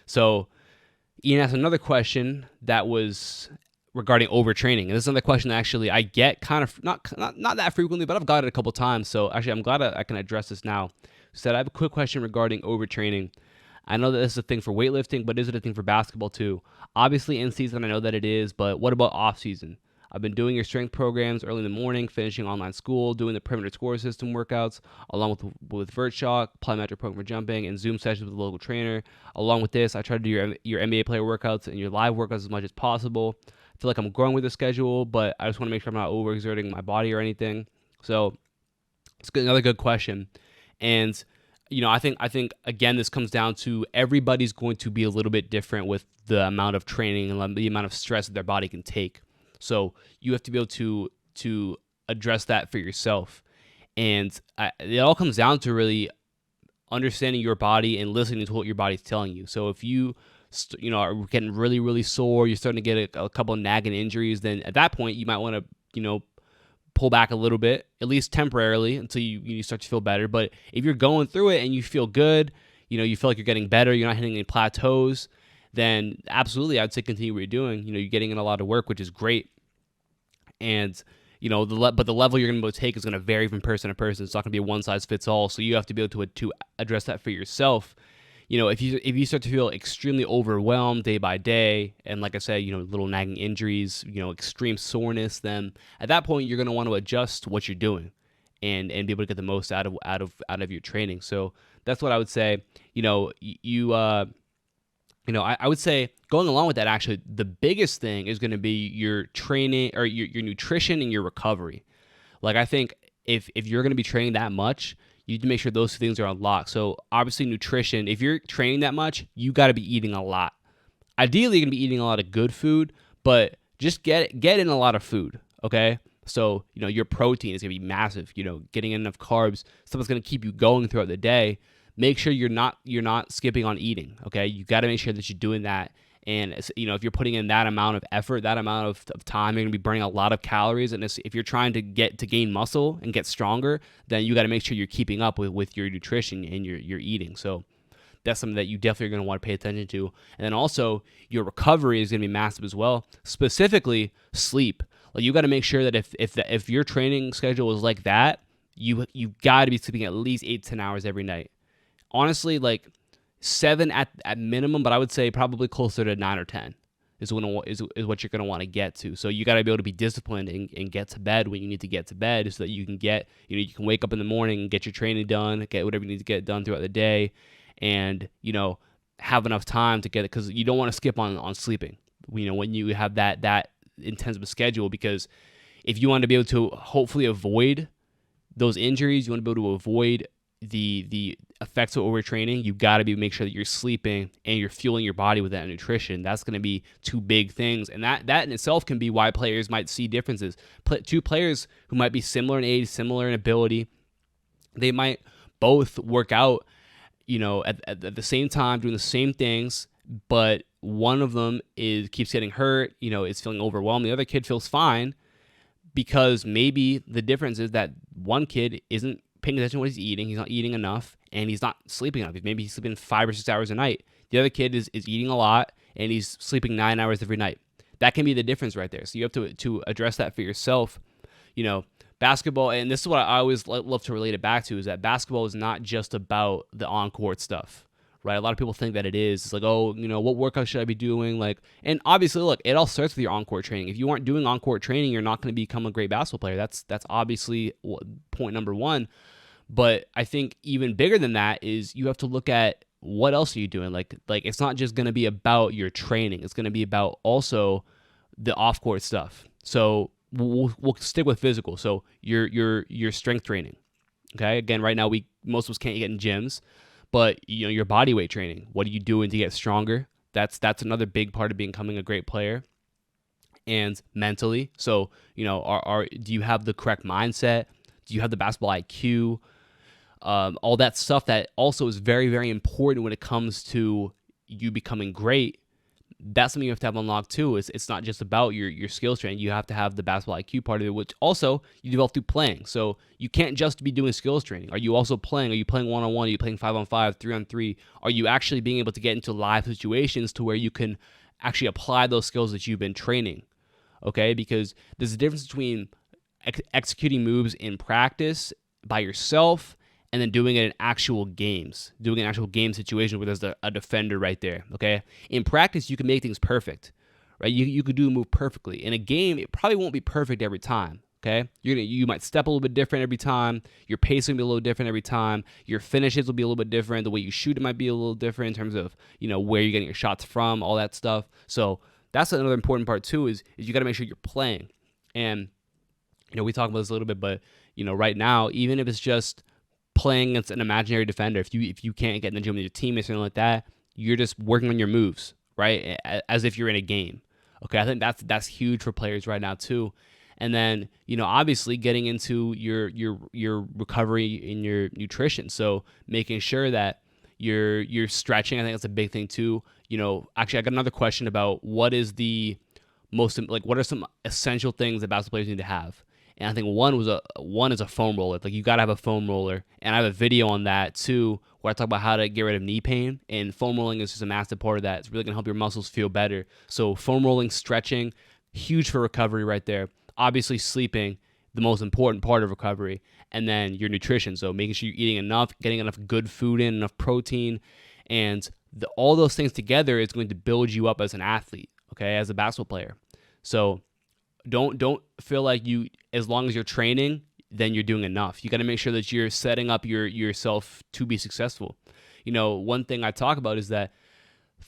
So Ian asked another question that was regarding overtraining. And this is another question that actually I get kind of not that frequently, but I've got it a couple times. So actually, I'm glad I can address this now. He said, I have a quick question regarding overtraining. I know that this is a thing for weightlifting, but is it a thing for basketball too? Obviously, in season, I know that it is, but what about off season? I've been doing your strength programs early in the morning, finishing online school, doing the perimeter score system workouts, along with VertShock, plyometric program for jumping, and Zoom sessions with a local trainer. Along with this, I try to do your NBA player workouts and your live workouts as much as possible. I feel like I'm growing with the schedule, but I just want to make sure I'm not overexerting my body or anything. So it's another good question. And I think again, this comes down to everybody's going to be a little bit different with the amount of training and the amount of stress that their body can take. So you have to be able to address that for yourself. And it all comes down to understanding your body and listening to what your body's telling you. So if you are getting really, really sore, you're starting to get a couple of nagging injuries, then at that point you might want to, pull back a little bit, at least temporarily, until you start to feel better. But if you're going through it and you feel good, you feel like you're getting better, you're not hitting any plateaus, then absolutely I'd say continue what you're doing. You're getting in a lot of work, which is great. And but the level you're going to be able to take is going to vary from person to person. It's not going to be a one size fits all. So you have to be able to address that for yourself. If you start to feel extremely overwhelmed day by day, and like I said, little nagging injuries, extreme soreness, then at that point you're going to want to adjust what you're doing, and be able to get the most out of your training. So that's what I would say. I would say going along with that, actually, the biggest thing is going to be your training or your nutrition and your recovery. Like, I think if you're going to be training that much, you need to make sure those things are unlocked. So obviously nutrition, if you're training that much, you got to be eating a lot. Ideally, you're going to be eating a lot of good food, but just get in a lot of food, okay? So, your protein is going to be massive. Getting enough carbs, stuff that's going to keep you going throughout the day. Make sure you're not skipping on eating, okay? You got to make sure that you're doing that. And, if you're putting in that amount of effort, that amount of time, you're going to be burning a lot of calories. And if you're trying to gain muscle and get stronger, then you got to make sure you're keeping up with your nutrition and your eating. So that's something that you definitely are going to want to pay attention to. And then also, your recovery is going to be massive as well, specifically sleep. Like, you got to make sure that if your training schedule is like that, you got to be sleeping at least 8 to 10 hours every night. Honestly, like 7 at minimum, but I would say probably closer to 9 or 10 is what you're going to want to get to. So you got to be able to be disciplined and get to bed when you need to get to bed, so that you can you can wake up in the morning and get your training done, get whatever you need to get done throughout the day, and have enough time to get it, because you don't want to skip on sleeping. When you have that intensive a schedule, because if you want to be able to hopefully avoid those injuries, you want to be able to avoid the effects of overtraining, you got to make sure that you're sleeping and you're fueling your body with that nutrition. That's going to be two big things, and that in itself can be why players might see differences. Two players who might be similar in age, similar in ability, they might both work out, at the same time, doing the same things, but one of them keeps getting hurt, is feeling overwhelmed. The other kid feels fine, because maybe the difference is that one kid isn't paying attention to what he's eating. He's not eating enough, and he's not sleeping enough. Maybe he's sleeping 5 or 6 hours a night. The other kid is eating a lot, and he's sleeping 9 hours every night. That can be the difference right there. So you have to address that for yourself. Basketball, and this is what I always love to relate it back to, is that basketball is not just about the on-court stuff, right? A lot of people think that it is. It's like, what workout should I be doing? And obviously, look, it all starts with your on-court training. If you aren't doing on-court training, you're not going to become a great basketball player. That's obviously point number one. But I think even bigger than that is you have to look at what else are you doing. Like it's not just going to be about your training. It's going to be about also the off-court stuff. So we'll stick with physical. So your strength training. Okay. Again, right now most of us can't get in gyms, but your body weight training. What are you doing to get stronger? That's another big part of becoming a great player. And mentally. So do you have the correct mindset? Do you have the basketball IQ? All that stuff that also is very, very important when it comes to you becoming great. that's something you have to have unlocked too. It's not just about your skills training. You have to have the basketball IQ part of it, which also you develop through playing. So you can't just be doing skills training. Are you also playing? Are you playing 1-on-1? Are you playing 5-on-5, 3-on-3? Are you actually being able to get into live situations to where you can actually apply those skills that you've been training? Okay, because there's a difference between executing moves in practice by yourself and then doing it in actual games, doing an actual game situation where there's a defender right there, okay? In practice, you can make things perfect, right? You could do a move perfectly. In a game, it probably won't be perfect every time, okay? You might step a little bit different every time. Your pacing will be a little different every time. Your finishes will be a little bit different. The way you shoot it might be a little different in terms of, where you're getting your shots from, all that stuff. So that's another important part too is you got to make sure you're playing. And, we talk about this a little bit, but, right now, even if it's just playing against an imaginary defender, if you can't get in the gym with your teammates or something like that, you're just working on your moves, right? As if you're in a game. Okay, I think that's huge for players right now too. And then, obviously getting into your recovery in your nutrition. So making sure that you're stretching. I think that's a big thing too. Actually I got another question about what are some essential things that basketball players need to have. And I think one is a foam roller. Like, you got to have a foam roller. And I have a video on that too, where I talk about how to get rid of knee pain. And foam rolling is just a massive part of that. It's really going to help your muscles feel better. So foam rolling, stretching, huge for recovery right there. Obviously sleeping, the most important part of recovery. And then your nutrition. So making sure you're eating enough, getting enough good food in, enough protein. And all those things together is going to build you up as an athlete, okay, as a basketball player. So don't feel like as long as you're training, then you're doing enough. You got to make sure that you're setting up yourself to be successful. One thing I talk about is that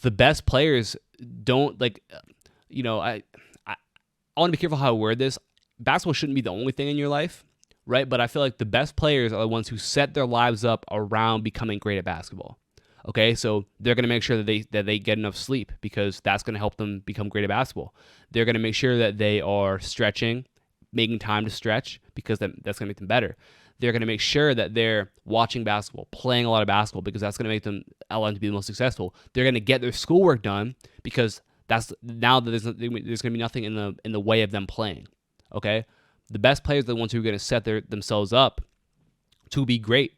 the best players don't I want to be careful how I word this. Basketball shouldn't be the only thing in your life, right? But I feel like the best players are the ones who set their lives up around becoming great at basketball. Okay, so they're going to make sure that they get enough sleep, because that's going to help them become great at basketball. They're going to make sure that they are stretching, making time to stretch, because that's going to make them better. They're going to make sure that they're watching basketball, playing a lot of basketball, because that's going to allow them to be the most successful. They're going to get their schoolwork done, because now that there's going to be nothing in the way of them playing. Okay, the best players are the ones who are going to set themselves up to be great,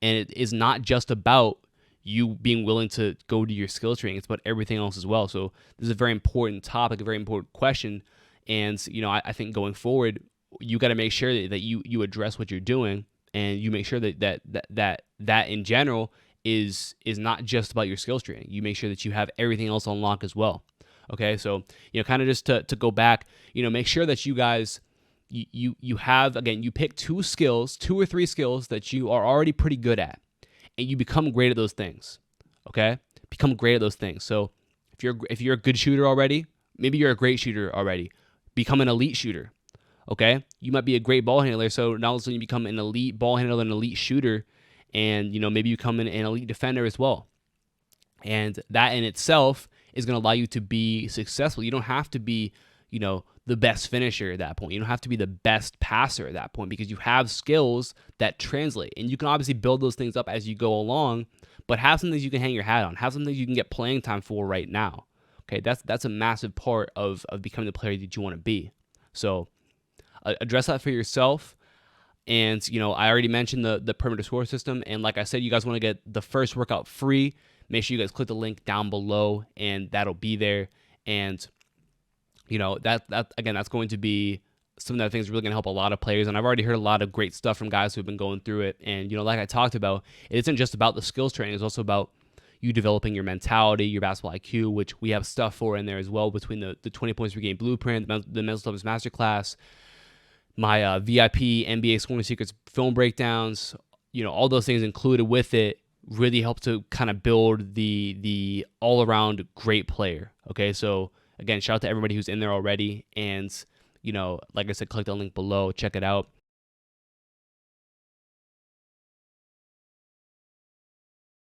and it is not just about you being willing to go to your skills training. It's about everything else as well. So this is a very important topic, a very important question. And, I think going forward, you got to make sure that you address what you're doing, and you make sure that in general is not just about your skills training. You make sure that you have everything else on lock as well. Okay. So, kind of just to go back, make sure that you guys, you have, again, you pick 2 or 3 skills that you are already pretty good at, and you become great at those things, okay? Become great at those things. So if you're a good shooter already, maybe you're a great shooter already. Become an elite shooter, okay? You might be a great ball handler, so now all of a sudden you become an elite ball handler, an elite shooter, and maybe you become an elite defender as well. And that in itself is going to allow you to be successful. You don't have to be, the best finisher at that point. You don't have to be the best passer at that point, because you have skills that translate. And you can obviously build those things up as you go along, but have some things you can hang your hat on. Have some things you can get playing time for right now. Okay, that's a massive part of becoming the player that you want to be. So address that for yourself. And, I already mentioned the perimeter score system. And like I said, you guys want to get the first workout free. Make sure you guys click the link down below, and that'll be there. And that again, that's going to be something that I think is really going to help a lot of players. And I've already heard a lot of great stuff from guys who've been going through it. And, like I talked about, it isn't just about the skills training. It's also about you developing your mentality, your basketball IQ, which we have stuff for in there as well, between the 20 points per game blueprint, the mental toughness masterclass, my VIP NBA scoring secrets film breakdowns, all those things included with it really help to kind of build the all-around great player. Okay, so again, shout out to everybody who's in there already. And, like I said, click the link below, check it out.